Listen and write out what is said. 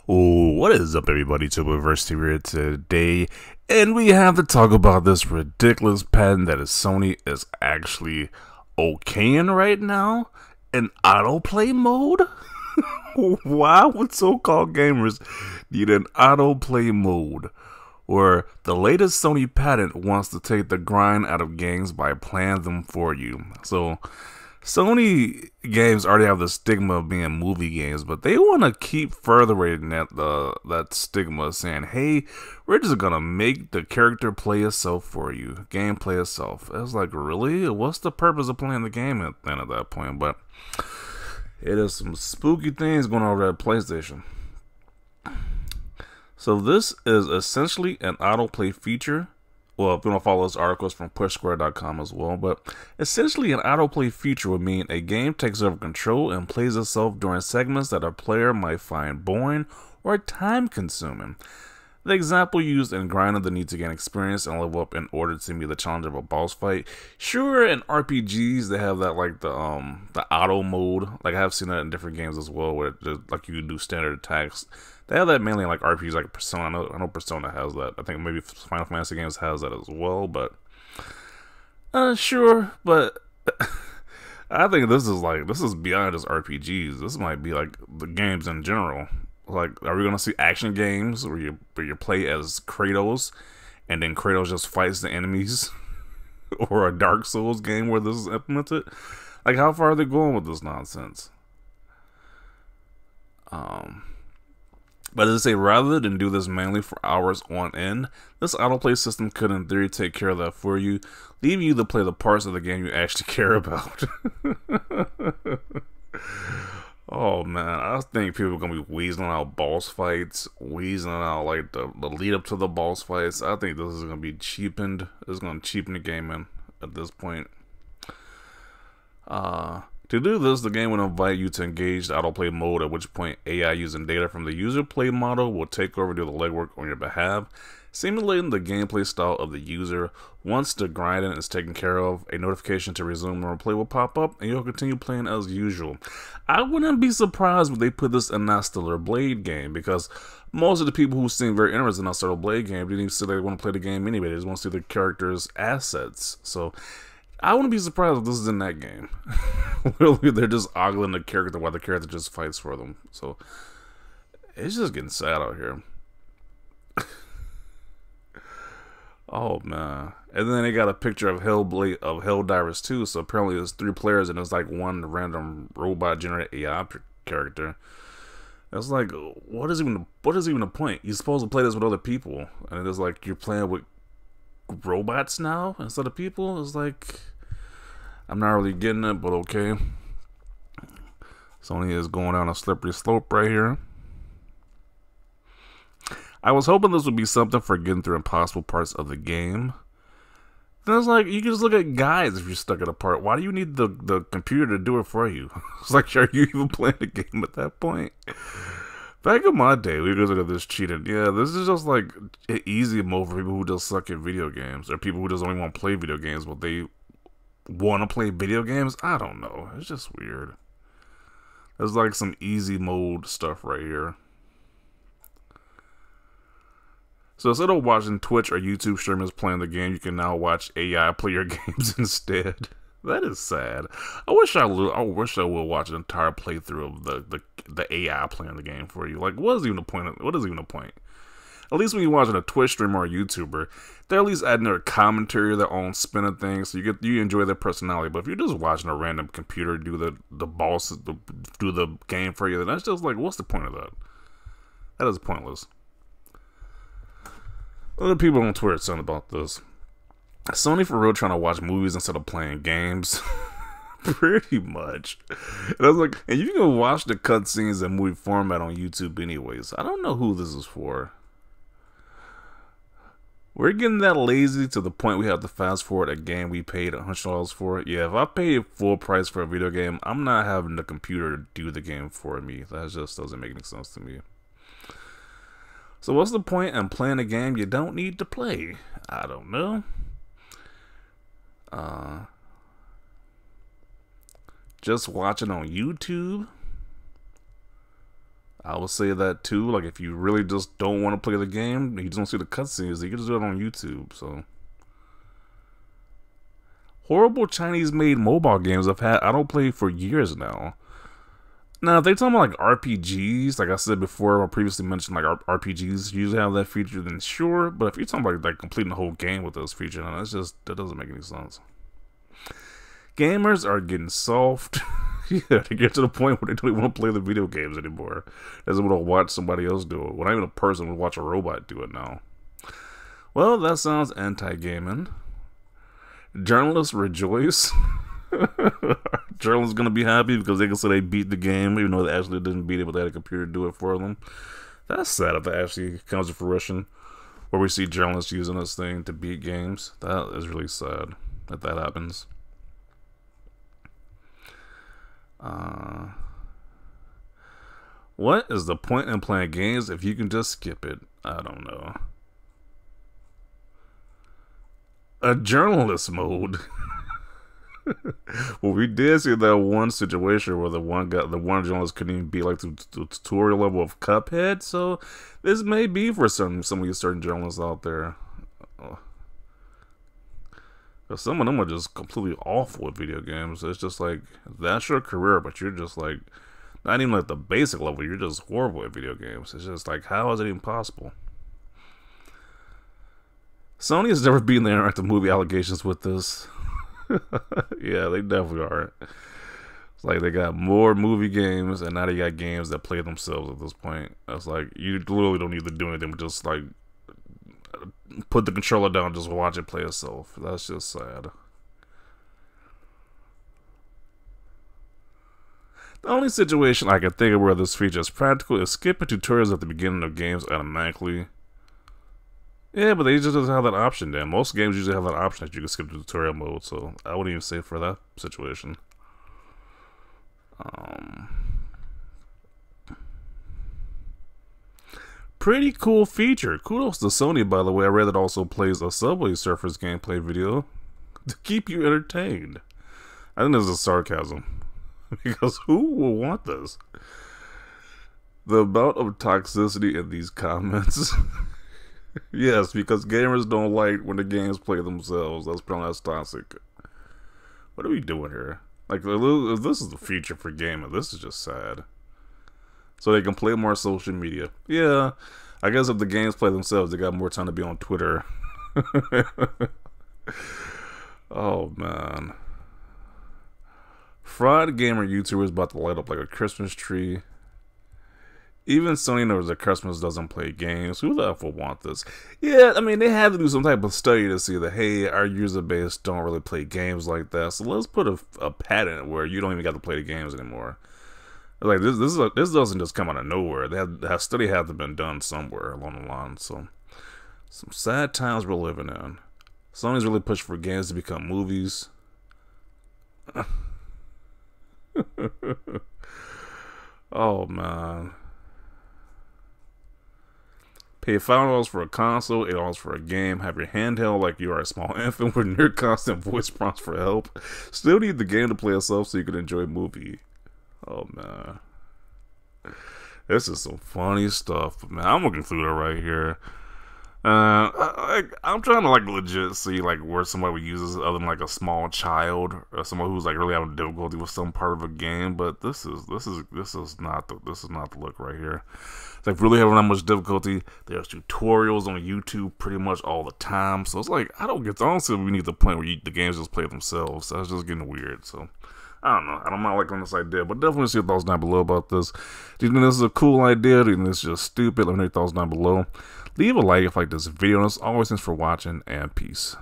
What is up, everybody? Tuberverse here today, and we have to talk about this ridiculous patent that is Sony is actually okaying right now in autoplay mode. Why would so-called gamers need an autoplay mode where the latest Sony patent wants to take the grind out of games by playing them for you? So Sony games already have the stigma of being movie games, but they want to keep furthering that stigma, saying, hey, we're just going to make the character play itself for you, game play itself. It's like, really? What's the purpose of playing the game at that point? But it is some spooky things going on over at PlayStation. So this is essentially an autoplay feature. Well, if you want to follow those articles from pushsquare.com as well, but essentially an autoplay feature would mean a game takes over control and plays itself during segments that a player might find boring or time-consuming. The example used in grinding the need to gain experience and level up in order to meet the challenge of a boss fight. Sure, in RPGs they have that, like the auto mode. Like I have seen that in different games as well, where like you can do standard attacks. They have that mainly in like RPGs, like Persona. I know Persona has that. I think maybe Final Fantasy games has that as well. But sure, but I think this is beyond just RPGs. This might be like the games in general. Like, are we gonna see action games where you play as Kratos, and then Kratos just fights the enemies, or a Dark Souls game where this is implemented? Like, how far are they going with this nonsense? But as I say, rather than do this manually for hours on end, this autoplay system could in theory take care of that for you, leaving you to play the parts of the game you actually care about. Oh man, I think people are gonna be weaseling out boss fights, weaseling out like the lead up to the boss fights. I think this is gonna be cheapened. It's gonna cheapen the game at this point. To do this, the game will invite you to engage the autoplay mode, at which point AI using data from the user play model will take over and do the legwork on your behalf, simulating the gameplay style of the user. Once the grinding is taken care of, a notification to resume normal play will pop up, and you'll continue playing as usual. I wouldn't be surprised if they put this in that Stellar Blade game, because most of the people who seem very interested in that Stellar Blade game didn't even say they want to play the game anyway. They just want to see the characters' assets. So I wouldn't be surprised if this is in that game. Really, they're just ogling the character while the character just fights for them. So it's just getting sad out here. Oh man. And then they got a picture of Helldivers 2. So apparently there's 3 players and there's like one random robot generated AI character. It's like, what is even the point? You're supposed to play this with other people, and it's like you're playing with robots now instead of people. It's like, I'm not really getting it, but okay. Sony is going down a slippery slope right here. I was hoping this would be something for getting through impossible parts of the game. Then it's like, you can just look at guides if you're stuck at a part. Why do you need the computer to do it for you? It's like, are you even playing the game at that point? Back in my day, we consider this cheating. Yeah, this is just like an easy mode for people who just suck at video games, or people who just only want to play video games, but they want to play video games. I don't know. It's just weird. There's like some easy mode stuff right here. So instead of watching Twitch or YouTube streamers playing the game, you can now watch AI play your games instead. That is sad. I wish I would watch an entire playthrough of the AI playing the game for you. Like, what is even the point? What is even the point? At least when you're watching a Twitch streamer or a YouTuber, they're at least adding their commentary, their own spin of things, so you enjoy their personality. But if you're just watching a random computer do do the game for you, then that's just like, what's the point of that? That is pointless. Other people on Twitter saying about this. Sony for real trying to watch movies instead of playing games. Pretty much. And I was like, and you can watch the cutscenes in movie format on YouTube anyways. I don't know who this is for. We're getting that lazy to the point we have to fast forward a game we paid $100 for. Yeah, if I pay full price for a video game, I'm not having the computer do the game for me. That just doesn't make any sense to me. So what's the point in playing a game you don't need to play? I don't know. Just watching on YouTube? I would say that too. Like, if you really just don't want to play the game, you just don't see the cutscenes, you can just do it on YouTube. So, horrible Chinese-made mobile games I don't play for years now. Now, if they're talking about like RPGs, like I said before, I previously mentioned like RPGs usually have that feature, then sure. But if you're talking about like completing the whole game with those features, that doesn't make any sense. Gamers are getting soft. Yeah, they get to the point where they don't even want to play the video games anymore. They just want to watch somebody else do it. Well, not even a person would watch a robot do it now. Well, that sounds anti-gaming. Journalists rejoice. Journalists gonna be happy because they can say they beat the game, even though they actually didn't beat it, but they had a computer do it for them. That's sad if that actually comes to fruition, where we see journalists using this thing to beat games. That is really sad that happens. What is the point in playing games if you can just skip it? I don't know. A journalist mode. Well, we did see that one situation where the one journalist couldn't even beat like the tutorial level of Cuphead. So this may be for some of you certain journalists out there. Some of them are just completely awful at video games. It's just like, that's your career, but you're just like, not even at the basic level, you're just horrible at video games. It's just like, how is it even possible? Sony has never beaten the interactive movie allegations with this. Yeah, they definitely are. It's like they got more movie games, and now they got games that play themselves at this point. It's like, you literally don't need to do anything but just like put the controller down, just watch it play itself. That's just sad. The only situation I can think of where this feature is practical is skipping tutorials at the beginning of games automatically. Yeah, but they just don't have that option then. Most games usually have that option that you can skip the tutorial mode, so I wouldn't even say for that situation. Pretty cool feature. Kudos to Sony, by the way. I read it also plays a Subway Surfers gameplay video to keep you entertained. I think this is sarcasm. Because who will want this? The amount of toxicity in these comments. Yes, because gamers don't like when the games play themselves. That's toxic. What are we doing here? Like, if this is the feature for gaming, this is just sad. So they can play more social media. Yeah, I guess if the games play themselves, they got more time to be on Twitter. Oh, man. Fraud gamer YouTubers about to light up like a Christmas tree. Even Sony knows that Christmas doesn't play games. Who the F will want this? Yeah, I mean, they had to do some type of study to see that, hey, our user base don't really play games like that. So let's put a patent where you don't even got to play the games anymore. Like, this doesn't just come out of nowhere. That study had to have been done somewhere along the line. So, some sad times we're living in. Sony's really pushed for games to become movies. Oh, man. Pay $5 for a console, $8 for a game, have your handheld like you are a small infant with near constant voice prompts for help. Still need the game to play itself so you can enjoy a movie. Oh, man. This is some funny stuff. But, man, I'm looking through it right here. I'm trying to like legit see like where somebody would use this other than like a small child or someone who's like really having difficulty with some part of a game. But this is not the look right here. It's like really having that much difficulty. There's tutorials on YouTube pretty much all the time. So it's like I don't see we need the point where the games just play themselves. That's just getting weird. So I don't know. I'm not liking this idea, but definitely see your thoughts down below about this. Do you think this is a cool idea? Do you think this is just stupid? Let me know your thoughts down below. Leave a like if you like this video, and as always, thanks for watching, and peace.